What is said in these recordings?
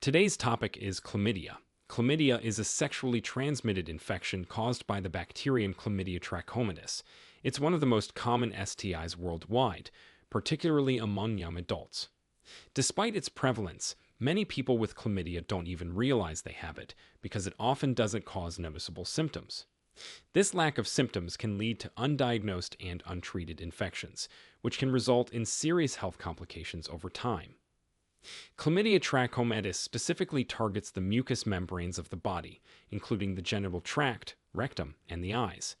Today's topic is chlamydia. Chlamydia is a sexually transmitted infection caused by the bacterium Chlamydia trachomatis. It's one of the most common STIs worldwide, particularly among young adults. Despite its prevalence, many people with chlamydia don't even realize they have it because it often doesn't cause noticeable symptoms. This lack of symptoms can lead to undiagnosed and untreated infections, which can result in serious health complications over time. Chlamydia trachomatis specifically targets the mucous membranes of the body, including the genital tract, rectum, and the eyes.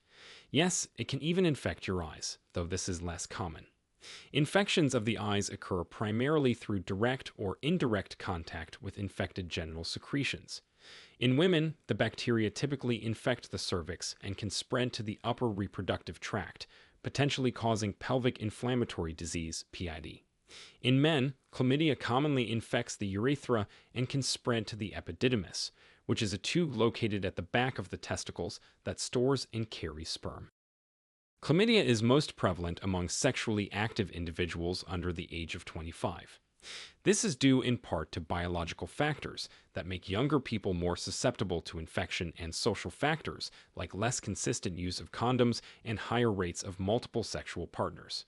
Yes, it can even infect your eyes, though this is less common. Infections of the eyes occur primarily through direct or indirect contact with infected genital secretions. In women, the bacteria typically infect the cervix and can spread to the upper reproductive tract, potentially causing pelvic inflammatory disease, PID. In men, chlamydia commonly infects the urethra and can spread to the epididymis, which is a tube located at the back of the testicles that stores and carries sperm. Chlamydia is most prevalent among sexually active individuals under the age of 25. This is due in part to biological factors that make younger people more susceptible to infection and social factors like less consistent use of condoms and higher rates of multiple sexual partners.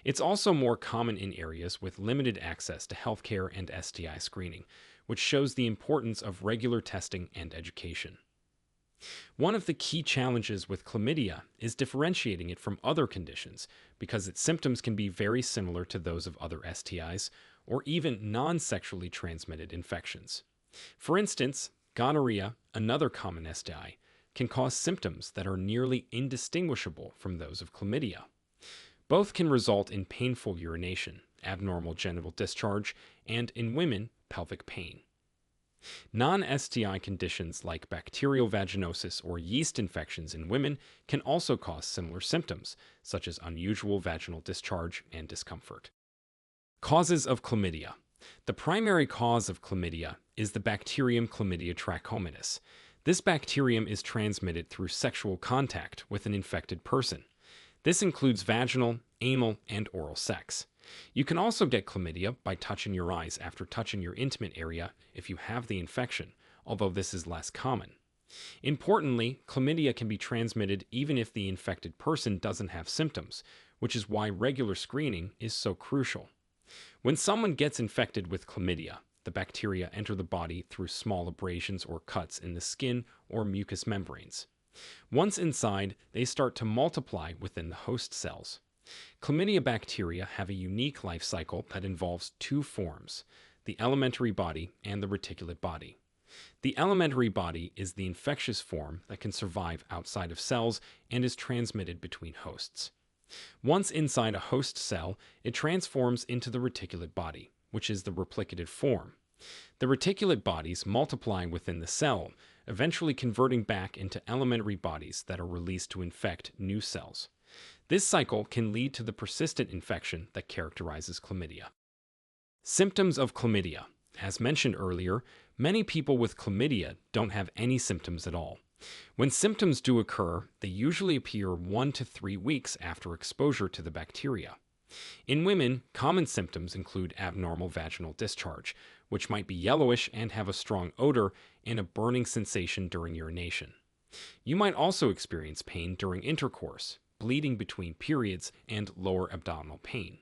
It's also more common in areas with limited access to healthcare and STI screening, which shows the importance of regular testing and education. One of the key challenges with chlamydia is differentiating it from other conditions because its symptoms can be very similar to those of other STIs or even non-sexually transmitted infections. For instance, gonorrhea, another common STI, can cause symptoms that are nearly indistinguishable from those of chlamydia. Both can result in painful urination, abnormal genital discharge, and in women, pelvic pain. Non-STI conditions like bacterial vaginosis or yeast infections in women can also cause similar symptoms, such as unusual vaginal discharge and discomfort. Causes of chlamydia. The primary cause of chlamydia is the bacterium Chlamydia trachomatis. This bacterium is transmitted through sexual contact with an infected person. This includes vaginal, anal, and oral sex. You can also get chlamydia by touching your eyes after touching your intimate area if you have the infection, although this is less common. Importantly, chlamydia can be transmitted even if the infected person doesn't have symptoms, which is why regular screening is so crucial. When someone gets infected with chlamydia, the bacteria enter the body through small abrasions or cuts in the skin or mucous membranes. Once inside, they start to multiply within the host cells. Chlamydia bacteria have a unique life cycle that involves two forms, the elementary body and the reticulate body. The elementary body is the infectious form that can survive outside of cells and is transmitted between hosts. Once inside a host cell, it transforms into the reticulate body, which is the replicative form. The reticulate bodies multiply within the cell, eventually converting back into elementary bodies that are released to infect new cells. This cycle can lead to the persistent infection that characterizes chlamydia. Symptoms of chlamydia. As mentioned earlier, many people with chlamydia don't have any symptoms at all. When symptoms do occur, they usually appear 1 to 3 weeks after exposure to the bacteria. In women, common symptoms include abnormal vaginal discharge, which might be yellowish and have a strong odor, and a burning sensation during urination. You might also experience pain during intercourse, bleeding between periods, and lower abdominal pain.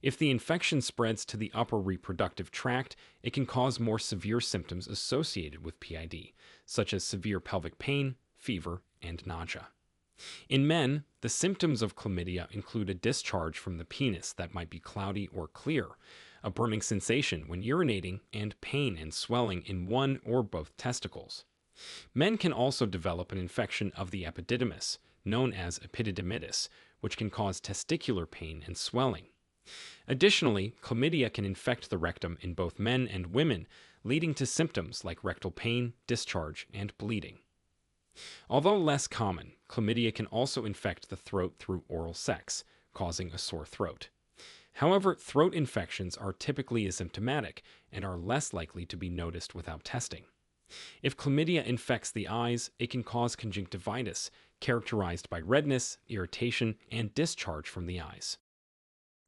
If the infection spreads to the upper reproductive tract, it can cause more severe symptoms associated with PID, such as severe pelvic pain, fever, and nausea. In men, the symptoms of chlamydia include a discharge from the penis that might be cloudy or clear, a burning sensation when urinating, and pain and swelling in one or both testicles. Men can also develop an infection of the epididymis, known as epididymitis, which can cause testicular pain and swelling. Additionally, chlamydia can infect the rectum in both men and women, leading to symptoms like rectal pain, discharge, and bleeding. Although less common, chlamydia can also infect the throat through oral sex, causing a sore throat. However, throat infections are typically asymptomatic and are less likely to be noticed without testing. If chlamydia infects the eyes, it can cause conjunctivitis, characterized by redness, irritation, and discharge from the eyes.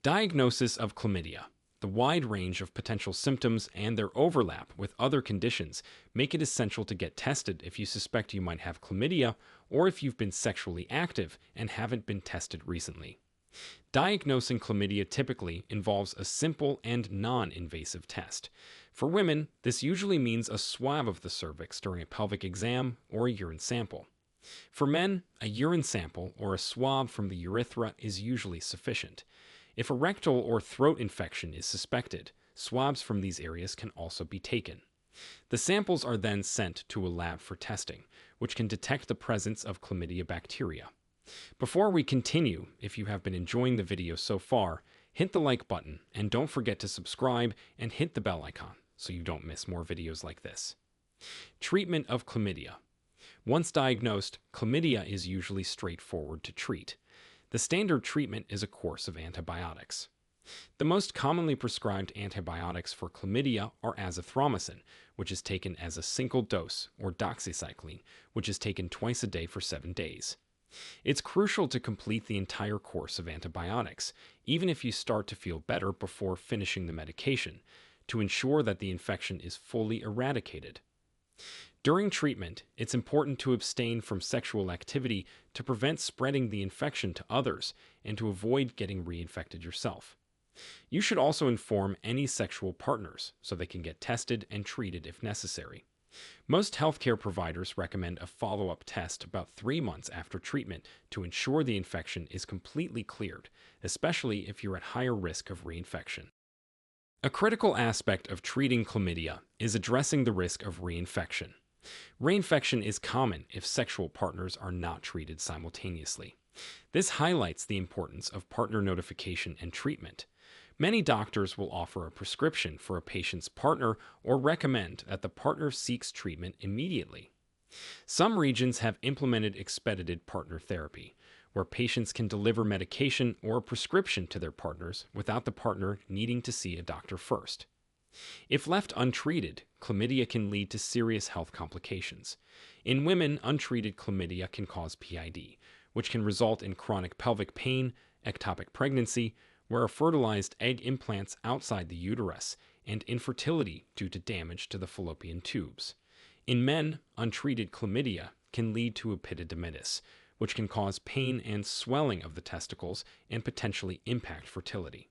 Diagnosis of chlamydia. The wide range of potential symptoms and their overlap with other conditions make it essential to get tested if you suspect you might have chlamydia or if you've been sexually active and haven't been tested recently. Diagnosing chlamydia typically involves a simple and non-invasive test. For women, this usually means a swab of the cervix during a pelvic exam or a urine sample. For men, a urine sample or a swab from the urethra is usually sufficient. If a rectal or throat infection is suspected, swabs from these areas can also be taken. The samples are then sent to a lab for testing, which can detect the presence of chlamydia bacteria. Before we continue, if you have been enjoying the video so far, hit the like button and don't forget to subscribe and hit the bell icon so you don't miss more videos like this. Treatment of chlamydia. Once diagnosed, chlamydia is usually straightforward to treat. The standard treatment is a course of antibiotics. The most commonly prescribed antibiotics for chlamydia are azithromycin, which is taken as a single dose, or doxycycline, which is taken twice a day for 7 days. It's crucial to complete the entire course of antibiotics, even if you start to feel better before finishing the medication, to ensure that the infection is fully eradicated. During treatment, it's important to abstain from sexual activity to prevent spreading the infection to others and to avoid getting reinfected yourself. You should also inform any sexual partners so they can get tested and treated if necessary. Most healthcare providers recommend a follow-up test about 3 months after treatment to ensure the infection is completely cleared, especially if you're at higher risk of reinfection. A critical aspect of treating chlamydia is addressing the risk of reinfection. Reinfection is common if sexual partners are not treated simultaneously. This highlights the importance of partner notification and treatment. Many doctors will offer a prescription for a patient's partner or recommend that the partner seeks treatment immediately. Some regions have implemented expedited partner therapy, where patients can deliver medication or a prescription to their partners without the partner needing to see a doctor first. If left untreated, chlamydia can lead to serious health complications. In women, untreated chlamydia can cause PID, which can result in chronic pelvic pain, ectopic pregnancy, where a fertilized egg implants outside the uterus, and infertility due to damage to the fallopian tubes. In men, untreated chlamydia can lead to epididymis, which can cause pain and swelling of the testicles and potentially impact fertility.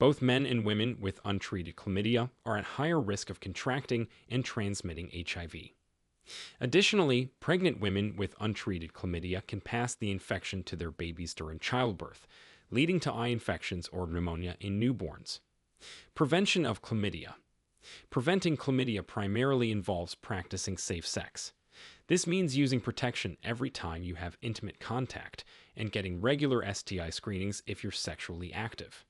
Both men and women with untreated chlamydia are at higher risk of contracting and transmitting HIV. Additionally, pregnant women with untreated chlamydia can pass the infection to their babies during childbirth, leading to eye infections or pneumonia in newborns. Prevention of chlamydia. Preventing chlamydia primarily involves practicing safe sex. This means using protection every time you have intimate contact and getting regular STI screenings if you're sexually active.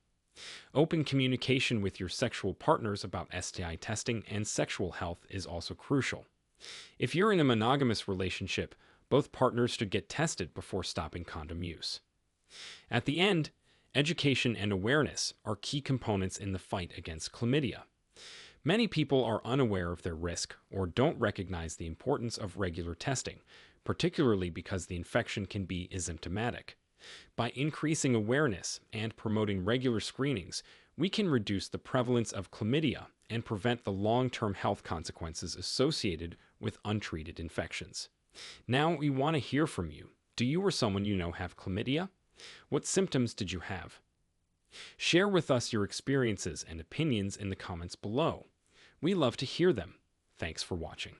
Open communication with your sexual partners about STI testing and sexual health is also crucial. If you're in a monogamous relationship, both partners should get tested before stopping condom use. At the end, education and awareness are key components in the fight against chlamydia. Many people are unaware of their risk or don't recognize the importance of regular testing, particularly because the infection can be asymptomatic. By increasing awareness and promoting regular screenings, we can reduce the prevalence of chlamydia and prevent the long-term health consequences associated with untreated infections. Now we want to hear from you. Do you or someone you know have chlamydia? What symptoms did you have? Share with us your experiences and opinions in the comments below. We love to hear them. Thanks for watching.